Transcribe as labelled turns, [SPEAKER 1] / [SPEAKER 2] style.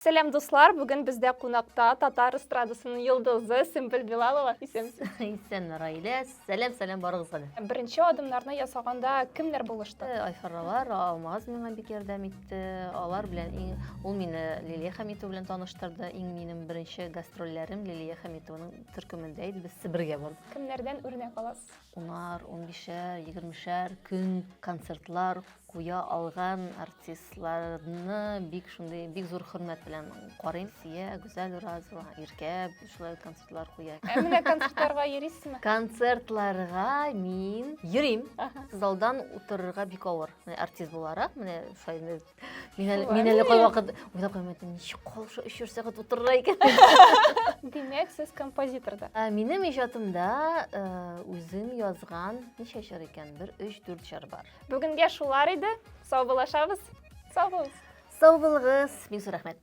[SPEAKER 1] Сәлем дуслар, бүгін бізде қонақта татар эстрадасының йылдызы Сөмбіл Билалова. Исәнсіз?
[SPEAKER 2] Исән Раилә, сәлем барыгызга да.
[SPEAKER 1] Бірінші адымдарны ясаганда кемнәр булышты?
[SPEAKER 2] Айфаралар, Алмаз миңа бик ярдәм итте. Алар белән ул мине Лилия Хәмитова белән таныштырды. Минем беренче гастрольләрем Лилия Хәмитованың төркемендә иде. Без Себергә бардык.
[SPEAKER 1] Кемнәрдән үрнәк аласыз?
[SPEAKER 2] 10-ар, 15-әр, 20-шәр көн концертлар куя алган артистларны бик зур хөрмәт белән карыйм. Сия, Гүзәл Уразова, Иркә шулай концертлар куя.
[SPEAKER 1] Менә концертларга йөрисезме?
[SPEAKER 2] Концертларга мин йөрим. Залдан утырырга бик авыр. Артист буларак, менә шулай мин әле кайвакыт уйлап куймадым, ничек калышы 3 сәгать утырырга икән.
[SPEAKER 1] Димәк, сез композитор да.
[SPEAKER 2] Минем иҗатымда үзем язган ничә шәр икән? 3-4 шәр бар.
[SPEAKER 1] Бүгенгә шулар иде. Сау булашабыз. Сау булыгыз.
[SPEAKER 2] Сау булыгыз. Бик зур рәхмәт.